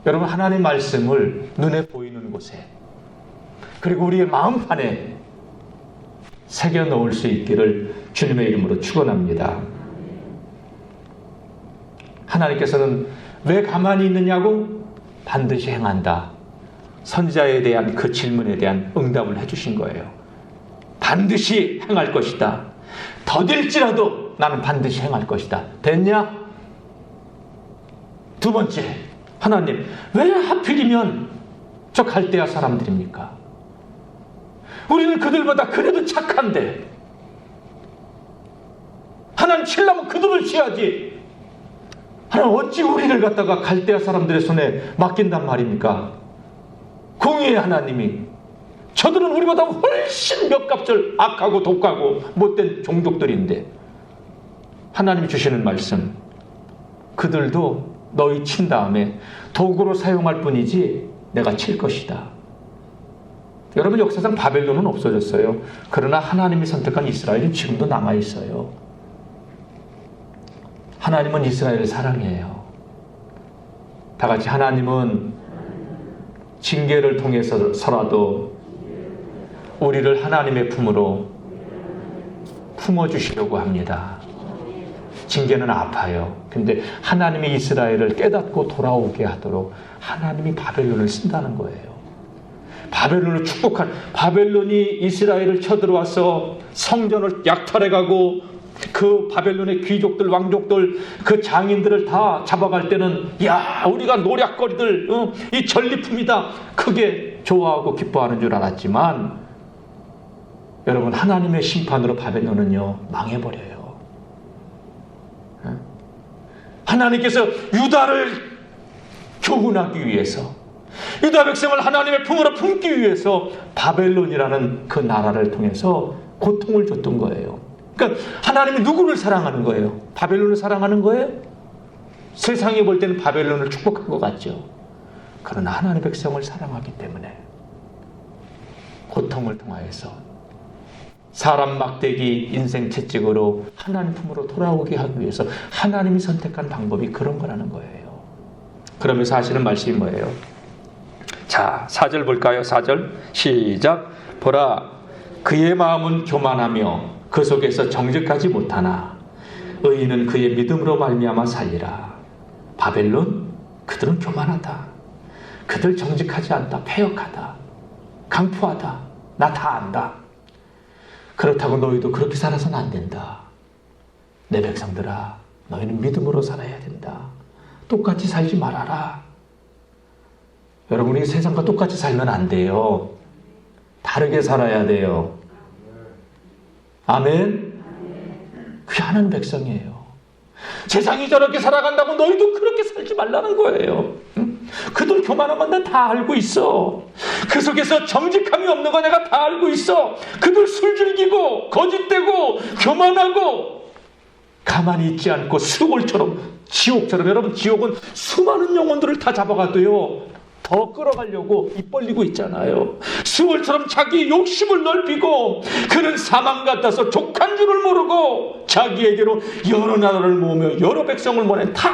S1: 여러분, 하나님의 말씀을 눈에 보이는 곳에 그리고 우리의 마음판에 새겨 놓을 수 있기를 주님의 이름으로 축원합니다. 하나님께서는 왜 가만히 있느냐고 반드시 행한다. 선지자에 대한 그 질문에 대한 응답을 해주신 거예요. 반드시 행할 것이다. 더딜지라도 나는 반드시 행할 것이다. 됐냐? 두 번째, 하나님, 왜 하필이면 저 갈대아 사람들입니까? 우리는 그들보다 그래도 착한데 하나님 치려면 그들을 치야지. 하나님, 어찌 우리를 갖다가 갈대아 사람들의 손에 맡긴단 말입니까? 공의의 하나님이, 저들은 우리보다 훨씬 몇 값을 악하고 독하고 못된 종족들인데, 하나님이 주시는 말씀, 그들도 너희 친 다음에 도구로 사용할 뿐이지 내가 칠 것이다. 여러분, 역사상 바벨론은 없어졌어요. 그러나 하나님이 선택한 이스라엘은 지금도 남아있어요. 하나님은 이스라엘을 사랑해요. 다 같이, 하나님은 징계를 통해서라도 우리를 하나님의 품으로 품어주시려고 합니다. 징계는 아파요. 근데 하나님이 이스라엘을 깨닫고 돌아오게 하도록 하나님이 바벨론을 쓴다는 거예요. 바벨론을 축복한, 바벨론이 이스라엘을 쳐들어와서 성전을 약탈해가고 그 바벨론의 귀족들, 왕족들, 그 장인들을 다 잡아갈 때는, 야, 우리가 노략거리들, 이 전리품이다, 크게 좋아하고 기뻐하는 줄 알았지만, 여러분, 하나님의 심판으로 바벨론은요 망해버려요. 하나님께서 유다를 교훈하기 위해서, 유다 백성을 하나님의 품으로 품기 위해서 바벨론이라는 그 나라를 통해서 고통을 줬던 거예요. 그러니까 하나님이 누구를 사랑하는 거예요? 바벨론을 사랑하는 거예요? 세상이 볼 때는 바벨론을 축복한 것 같죠. 그러나 하나님의 백성을 사랑하기 때문에 고통을 통하여서 사람 막대기 인생 채찍으로 하나님 품으로 돌아오게 하기 위해서 하나님이 선택한 방법이 그런 거라는 거예요. 그러면서 하시는 말씀이 뭐예요? 자, 4절 볼까요? 4절 시작. 보라, 그의 마음은 교만하며 그 속에서 정직하지 못하나 의인은 그의 믿음으로 말미암아 살리라. 바벨론, 그들은 교만하다. 그들 정직하지 않다. 패역하다. 강포하다. 나 다 안다. 그렇다고 너희도 그렇게 살아서는 안 된다. 내 백성들아, 너희는 믿음으로 살아야 된다. 똑같이 살지 말아라. 여러분이 세상과 똑같이 살면 안 돼요. 다르게 살아야 돼요. 아멘. 그게 하나님 백성이에요. 세상이 저렇게 살아간다고 너희도 그렇게 살지 말라는 거예요. 그들 교만한 건 난 다 알고 있어. 그 속에서 정직함이 없는 거 내가 다 알고 있어. 그들 술 즐기고 거짓되고 교만하고 가만히 있지 않고 수월처럼, 지옥처럼. 여러분, 지옥은 수많은 영혼들을 다 잡아가도요 더 더 끌어가려고 입 벌리고 있잖아요. 수월처럼 자기 욕심을 넓히고 그는 사망 같아서 족한 줄을 모르고 자기에게로 여러 나라를 모으며 여러 백성을 모내 다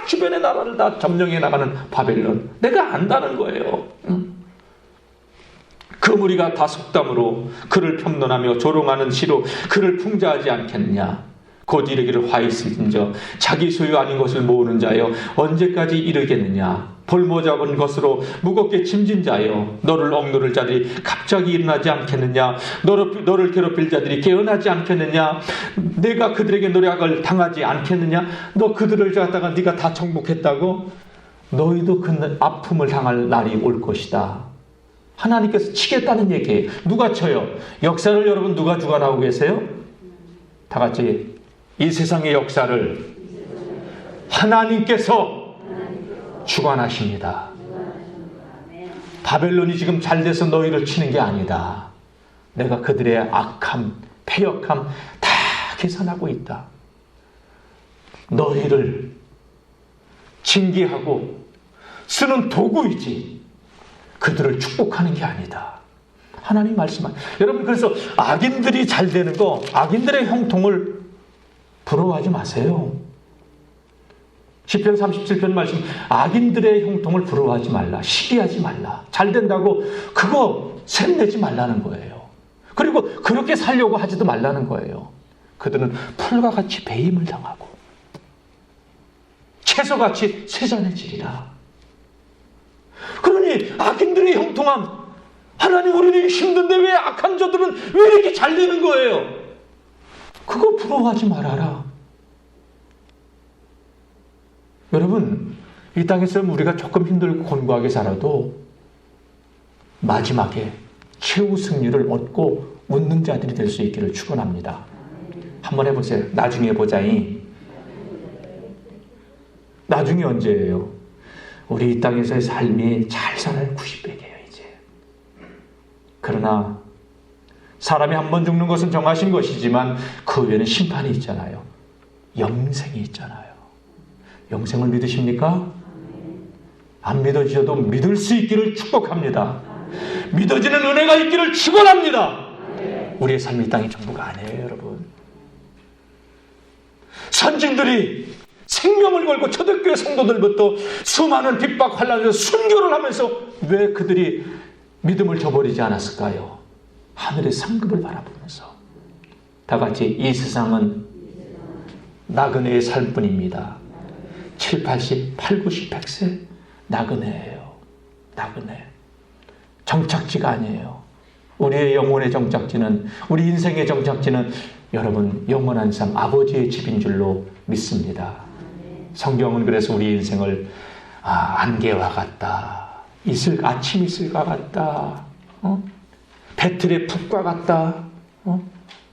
S1: 주변의 나라를 다 점령해 나가는 바벨론. 내가 안다는 거예요. 그 무리가 다 속담으로 그를 평론하며 조롱하는 시로 그를 풍자하지 않겠느냐. 곧 이르기를 화 있을진저 자기 소유 아닌 것을 모으는 자여 언제까지 이르겠느냐. 볼모 잡은 것으로 무겁게 짐진 자여 너를 억누를 자들이 갑자기 일어나지 않겠느냐. 너를 괴롭힐 자들이 깨어나지 않겠느냐. 내가 그들에게 노략을 당하지 않겠느냐. 너 그들을 갖다가 네가 다 정복했다고. 너희도 그 아픔을 당할 날이 올 것이다. 하나님께서 치겠다는 얘기예요. 누가 쳐요? 역사를 여러분 누가 주관하고 계세요? 다 같이 이 세상의 역사를 하나님께서 주관하십니다. 바벨론이 지금 잘 돼서 너희를 치는 게 아니다. 내가 그들의 악함, 패역함 다 계산하고 있다. 너희를 징계하고 쓰는 도구이지 그들을 축복하는 게 아니다. 하나님 말씀한 여러분, 그래서 악인들이 잘 되는 거, 악인들의 형통을 부러워하지 마세요. 시편 37편 말씀, 악인들의 형통을 부러워하지 말라, 시기하지 말라. 잘 된다고 그거 샘내지 말라는 거예요. 그리고 그렇게 살려고 하지도 말라는 거예요. 그들은 풀과 같이 배임을 당하고 채소같이 쇠잔해지리라. 그러니 악인들의 형통함, 하나님 우리는 힘든데 왜 악한 자들은 왜 이렇게 잘 되는 거예요? 그거 부러워하지 말아라. 여러분, 이 땅에서 우리가 조금 힘들고 곤고하게 살아도 마지막에 최후 승리를 얻고 웃는 자들이 될 수 있기를 축원합니다. 한번 해보세요. 나중에 보자잉. 나중에 언제예요? 우리 이 땅에서의 삶이 잘 살아야 90백이에요 이제. 그러나 사람이 한 번 죽는 것은 정하신 것이지만 그 외에는 심판이 있잖아요. 영생이 있잖아요. 영생을 믿으십니까? 안 믿어지셔도 믿을 수 있기를 축복합니다. 믿어지는 은혜가 있기를 축원합니다. 우리의 삶이 이 땅이 전부가 아니에요, 여러분. 선진들이 생명을 걸고 초대교회 성도들부터 수많은 핍박 환난에서 순교를 하면서 왜 그들이 믿음을 저버리지 않았을까요? 하늘의 상급을 바라보면서. 다 같이 이 세상은 나그네의 삶뿐입니다. 7, 80, 8, 90, 100세 나그네예요. 나그네. 정착지가 아니에요. 우리의 영혼의 정착지는, 우리 인생의 정착지는 여러분 영원한 삶 아버지의 집인 줄로 믿습니다. 성경은 그래서 우리 인생을 안개와 같다, 아침 이슬과 같다, 배틀의 푹과 같다,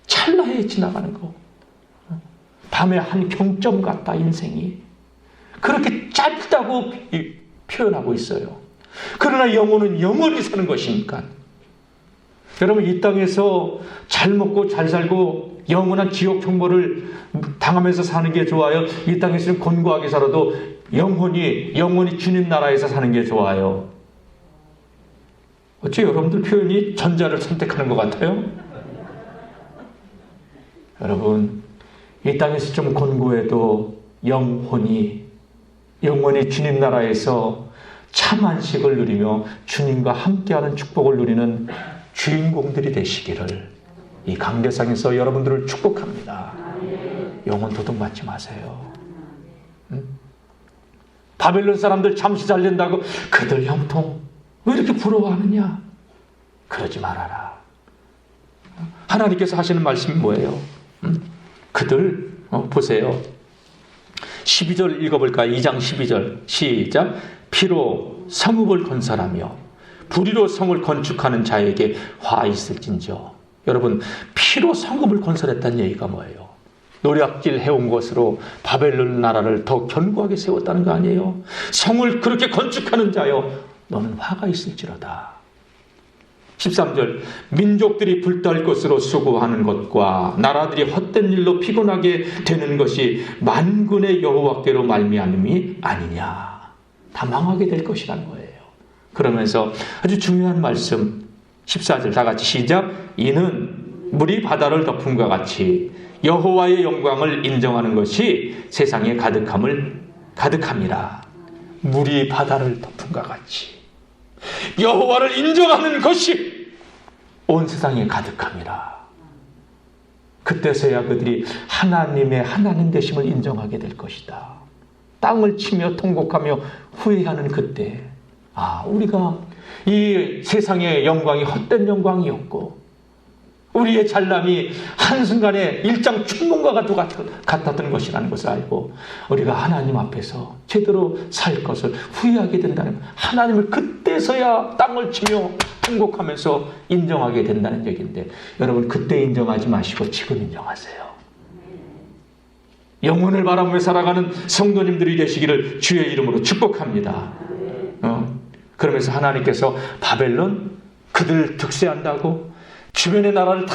S1: 찰나에 지나가는 거, 밤의 한 경점 같다. 인생이 그렇게 짧다고 표현하고 있어요. 그러나 영혼은 영원히 사는 것이니까 여러분, 이 땅에서 잘 먹고 잘 살고 영원한 지옥 형벌을 당하면서 사는 게 좋아요? 이 땅에서는 곤고하게 살아도 영원히 주님 나라에서 사는 게 좋아요? 어째 여러분들 표현이 전자를 선택하는 것 같아요? 여러분, 이 땅에서 좀 곤고해도 영원히 주님 나라에서 참 안식을 누리며 주님과 함께하는 축복을 누리는 주인공들이 되시기를 이 강대상에서 여러분들을 축복합니다. 영혼 도둑맞지 마세요. 바벨론 사람들 잠시 잘 된다고 그들 형통 왜 이렇게 부러워하느냐? 그러지 말아라. 하나님께서 하시는 말씀이 뭐예요? 그들 보세요. 12절 읽어볼까요? 2장 12절 시작. 피로 성읍을 건설하며 불의로 성을 건축하는 자에게 화 있을진저. 여러분, 피로 성읍을 건설했다는 얘기가 뭐예요? 노략질 해온 것으로 바벨론 나라를 더 견고하게 세웠다는 거 아니에요? 성을 그렇게 건축하는 자여, 너는 화가 있을지로다. 13절, 민족들이 불탈 것으로 수고하는 것과 나라들이 헛된 일로 피곤하게 되는 것이 만군의 여호와께로 말미암음이 아니냐. 다 망하게 될 것이라는 거예요. 그러면서 아주 중요한 말씀 14절 다 같이 시작. 이는 물이 바다를 덮은 것 같이 여호와의 영광을 인정하는 것이 세상에 가득함이라. 물이 바다를 덮은 것 같이 여호와를 인정하는 것이 온 세상에 가득함이라. 그때서야 그들이 하나님의 하나님 되심을 인정하게 될 것이다. 땅을 치며 통곡하며 후회하는 그때, 우리가 이 세상의 영광이 헛된 영광이었고 우리의 잘남이 한순간에 일장 춘몽과 같았던 것이라는 것을 알고 우리가 하나님 앞에서 제대로 살 것을 후회하게 된다는, 하나님을 그때서야 땅을 치며 통곡하면서 인정하게 된다는 얘기인데, 여러분 그때 인정하지 마시고 지금 인정하세요. 영혼을 바라보며 살아가는 성도님들이 되시기를 주의 이름으로 축복합니다. 그러면서 하나님께서 바벨론 그들 득세한다고 주변의 나라를 다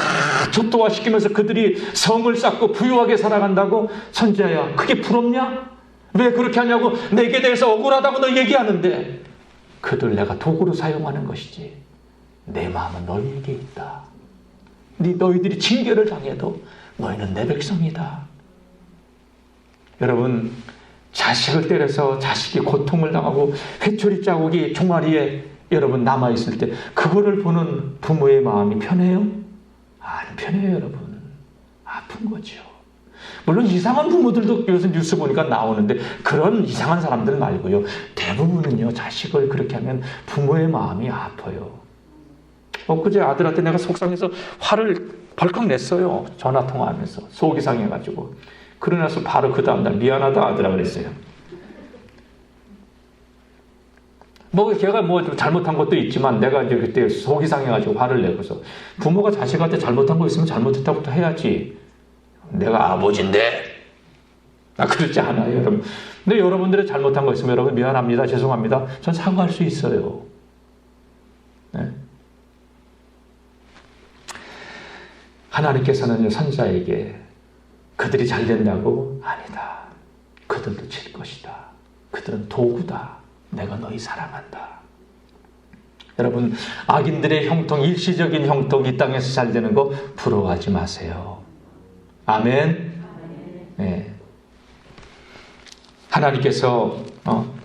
S1: 조토화시키면서 그들이 성을 쌓고 부유하게 살아간다고, 선지자야 그게 부럽냐? 왜 그렇게 하냐고 내게 대해서 억울하다고 너 얘기하는데, 그들 내가 도구로 사용하는 것이지 내 마음은 너희에게 있다. 너희들이 징계를 당해도 너희는 내 백성이다. 여러분, 자식을 때려서 자식이 고통을 당하고 회초리 자국이 종아리에 여러분 남아있을 때 그거를 보는 부모의 마음이 편해요? 안 편해요. 여러분, 아픈 거죠. 물론 이상한 부모들도 요새 뉴스 보니까 나오는데 그런 이상한 사람들 말고요, 대부분은요 자식을 그렇게 하면 부모의 마음이 아파요. 엊그제 아들한테 내가 속상해서 화를 벌컥 냈어요. 전화통화하면서 속이 상해가지고. 그러고 나서 바로 그 다음날 미안하다 아들아 그랬어요. 걔가 좀 잘못한 것도 있지만 내가 이제 그때 속이 상해가지고 화를 내고서, 부모가 자식한테 잘못한 거 있으면 잘못했다고 해야지. 내가 아버지인데. 그렇지 않아요, 여러분. 근데 여러분들이 잘못한 거 있으면 여러분 미안합니다, 죄송합니다, 전 사과할 수 있어요. 네. 하나님께서는 선지자에게 그들이 잘 된다고, 아니다. 그들도 칠 것이다. 그들은 도구다. 내가 너희 사랑한다. 여러분, 악인들의 형통, 일시적인 형통, 이 땅에서 잘 되는 거 부러워하지 마세요. 아멘. 네. 하나님께서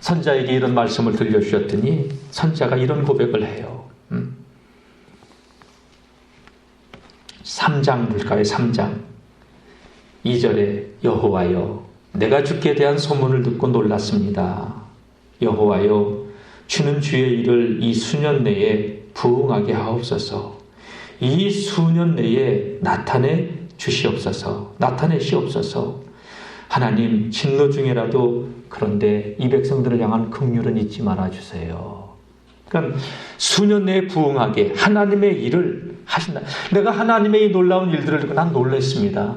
S1: 선지자에게 이런 말씀을 들려주셨더니 선지자가 이런 고백을 해요. 3장 볼까요? 3장 2절에 여호와여, 내가 주께 대한 소문을 듣고 놀랐습니다. 여호와여, 주는 주의 일을 이 수년 내에 부응하게 하옵소서. 이 수년 내에 나타내시옵소서. 하나님, 진노 중에라도 그런데 이 백성들을 향한 긍휼은 잊지 말아주세요. 그러니까 수년 내에 부응하게 하나님의 일을 하신다. 내가 하나님의 이 놀라운 일들을 듣고 난 놀랐습니다.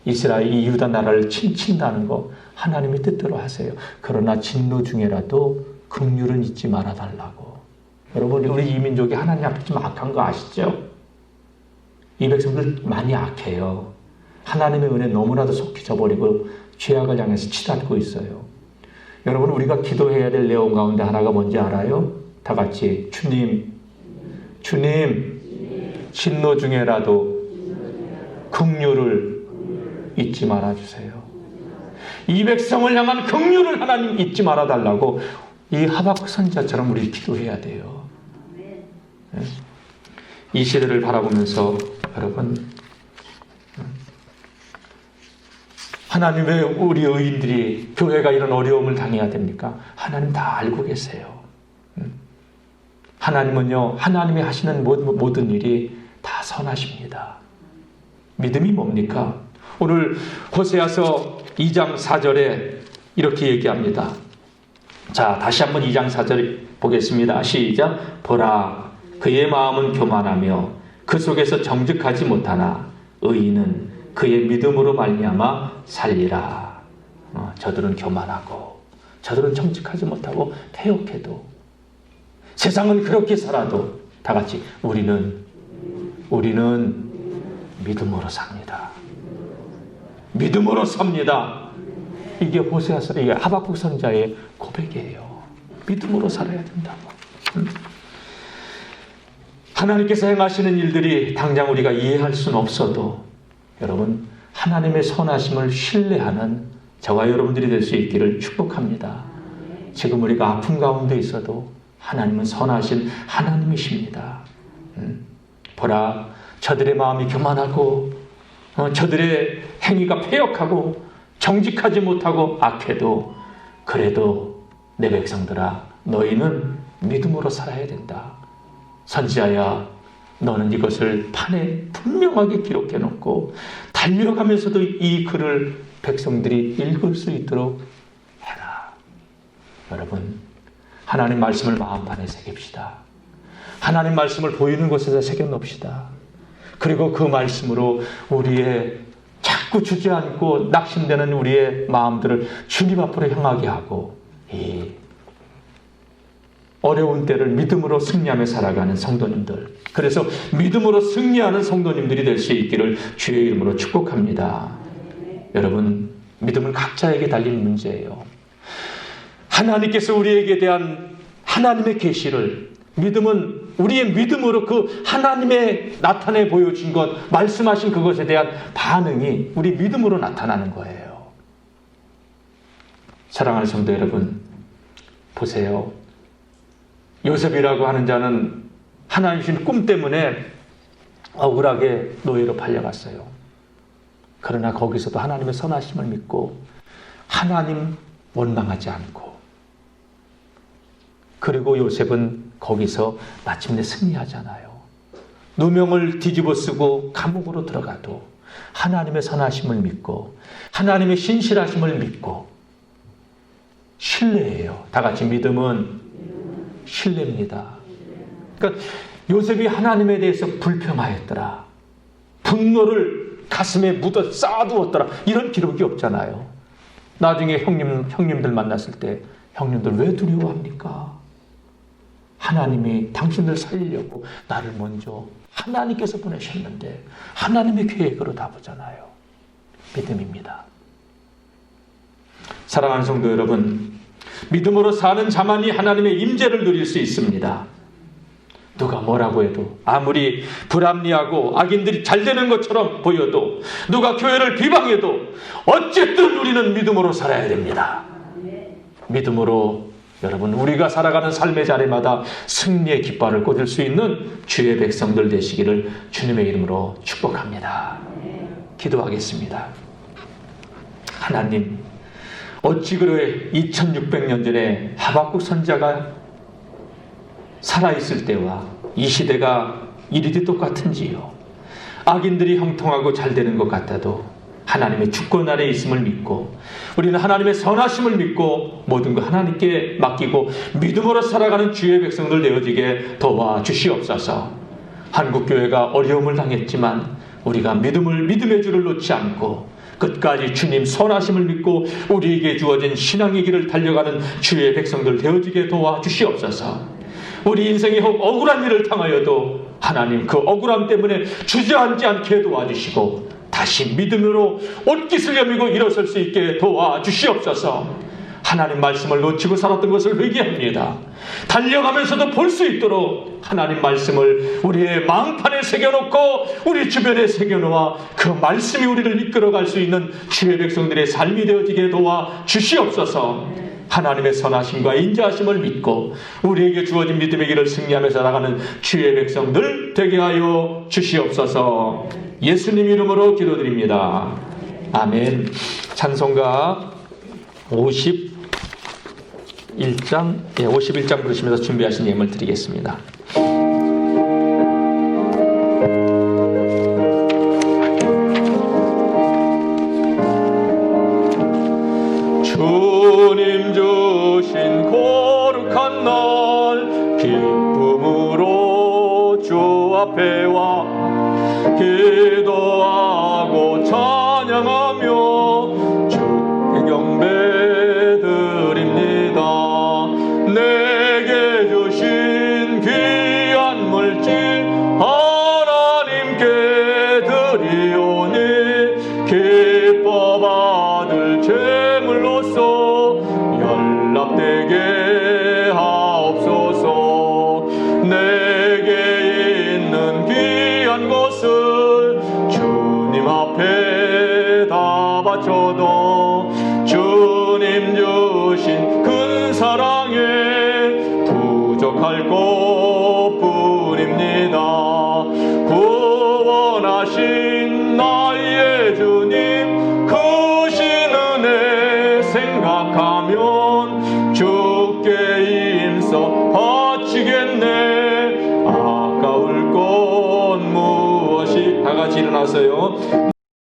S1: 이스라엘, 이 유다 나라를 친다는 거 하나님의 뜻대로 하세요. 그러나 진노 중에라도 긍휼은 잊지 말아달라고. 여러분, 우리 이민족이 하나님 앞에 좀 악한 거 아시죠? 이 백성들 많이 악해요. 하나님의 은혜 너무나도 속히 져버리고 죄악을 향해서 치닫고 있어요. 여러분, 우리가 기도해야 될 내용 가운데 하나가 뭔지 알아요? 다 같이 주님, 진노 중에라도 긍휼을 잊지 말아주세요. 이 백성을 향한 긍휼을 하나님 잊지 말아달라고 이 하박국 선지자처럼 우리 기도해야 돼요. 이 시대를 바라보면서 여러분, 하나님 왜 우리 의인들이 교회가 이런 어려움을 당해야 됩니까? 하나님 다 알고 계세요. 하나님은요, 하나님이 하시는 모든 일이 다 선하십니다. 믿음이 뭡니까? 오늘 호세아서 2장 4절에 이렇게 얘기합니다. 자, 다시 한번 2장 4절 보겠습니다. 시작. 보라, 그의 마음은 교만하며 그 속에서 정직하지 못하나 의인은 그의 믿음으로 말미암아 살리라. 저들은 교만하고 저들은 정직하지 못하고 태역해도, 세상은 그렇게 살아도 다 같이 우리는 믿음으로 삽니다. 믿음으로 삽니다. 이게 호세아서, 이게 하박국 선지자의 고백이에요. 믿음으로 살아야 된다고. 하나님께서 행하시는 일들이 당장 우리가 이해할 수는 없어도 여러분 하나님의 선하심을 신뢰하는 저와 여러분들이 될 수 있기를 축복합니다. 지금 우리가 아픔 가운데 있어도 하나님은 선하신 하나님이십니다. 보라, 저들의 마음이 교만하고 저들의 행위가 패역하고 정직하지 못하고 악해도 그래도 내 백성들아 너희는 믿음으로 살아야 된다. 선지자야 너는 이것을 판에 분명하게 기록해 놓고 달려가면서도 이 글을 백성들이 읽을 수 있도록 해라. 여러분 하나님 말씀을 마음판에 새깁시다. 하나님 말씀을 보이는 곳에서 새겨놓읍시다. 그리고 그 말씀으로 우리의 자꾸 주저앉고 낙심되는 우리의 마음들을 주님 앞으로 향하게 하고 이 어려운 때를 믿음으로 승리하며 살아가는 성도님들, 그래서 믿음으로 승리하는 성도님들이 될 수 있기를 주의 이름으로 축복합니다. 여러분 믿음은 각자에게 달린 문제예요. 하나님께서 우리에게 대한 하나님의 계시를, 믿음은 우리의 믿음으로 그 하나님의 나타내 보여준 것, 말씀하신 그것에 대한 반응이 우리 믿음으로 나타나는 거예요. 사랑하는 성도 여러분, 보세요. 요셉이라고 하는 자는 하나님 주신 꿈 때문에 억울하게 노예로 팔려갔어요. 그러나 거기서도 하나님의 선하심을 믿고 하나님 원망하지 않고, 그리고 요셉은 거기서 마침내 승리하잖아요. 누명을 뒤집어 쓰고 감옥으로 들어가도 하나님의 선하심을 믿고 하나님의 신실하심을 믿고, 신뢰예요. 다 같이 믿음은 신뢰입니다. 그러니까 요셉이 하나님에 대해서 불평하였더라, 분노를 가슴에 묻어 쌓아두었더라, 이런 기록이 없잖아요. 나중에 형님들 만났을 때 형님들 왜 두려워합니까? 하나님이 당신들 살리려고 나를 먼저 하나님께서 보내셨는데 하나님의 계획으로 다 보잖아요. 믿음입니다. 사랑하는 성도 여러분, 믿음으로 사는 자만이 하나님의 임재를 누릴 수 있습니다. 누가 뭐라고 해도, 아무리 불합리하고 악인들이 잘 되는 것처럼 보여도, 누가 교회를 비방해도 어쨌든 우리는 믿음으로 살아야 됩니다. 믿음으로 여러분 우리가 살아가는 삶의 자리마다 승리의 깃발을 꽂을 수 있는 주의 백성들 되시기를 주님의 이름으로 축복합니다. 기도하겠습니다. 하나님, 어찌 그래 2600년 전에 하박국 선지자가 살아있을 때와 이 시대가 이리도 똑같은지요. 악인들이 형통하고 잘 되는 것 같아도 하나님의 주권 아래 있음을 믿고, 우리는 하나님의 선하심을 믿고 모든 것 하나님께 맡기고 믿음으로 살아가는 주의 백성들 되어지게 도와주시옵소서. 한국교회가 어려움을 당했지만 우리가 믿음의 줄을 놓지 않고 끝까지 주님 선하심을 믿고 우리에게 주어진 신앙의 길을 달려가는 주의 백성들 되어지게 도와주시옵소서. 우리 인생에 혹 억울한 일을 당하여도 하나님 그 억울함 때문에 주저앉지 않게 도와주시고 다시 믿음으로 옷깃을 여미고 일어설 수 있게 도와주시옵소서. 하나님 말씀을 놓치고 살았던 것을 회개합니다. 달려가면서도 볼 수 있도록 하나님 말씀을 우리의 마음판에 새겨놓고 우리 주변에 새겨놓아 그 말씀이 우리를 이끌어갈 수 있는 주의 백성들의 삶이 되어지게 도와주시옵소서. 하나님의 선하심과 인자하심을 믿고 우리에게 주어진 믿음의 길을 승리하며 살아가는 주의 백성들 되게 하여 주시옵소서. 예수님 이름으로 기도드립니다. 아멘. 찬송가 51장 부르시면서 준비하신 예물 드리겠습니다. 주님 주신 거룩한 날 기쁨으로 주 앞에 와 기도하고 찬양하며 주께 경배드립니다. 내게 주신 귀한 물질 하나님께 드리오니 기뻐 받을 제물로서 연락되게 하옵소서. 귀한 것을 주님 앞에 다 바쳐도 주님 주신 큰 사랑에 부족할 것뿐입니다. 구원하신 나의 주님 크신 은혜 생각하면 주께 힘써 바치겠네. 아까울 것 무엇이. 다 같이 일어나서요.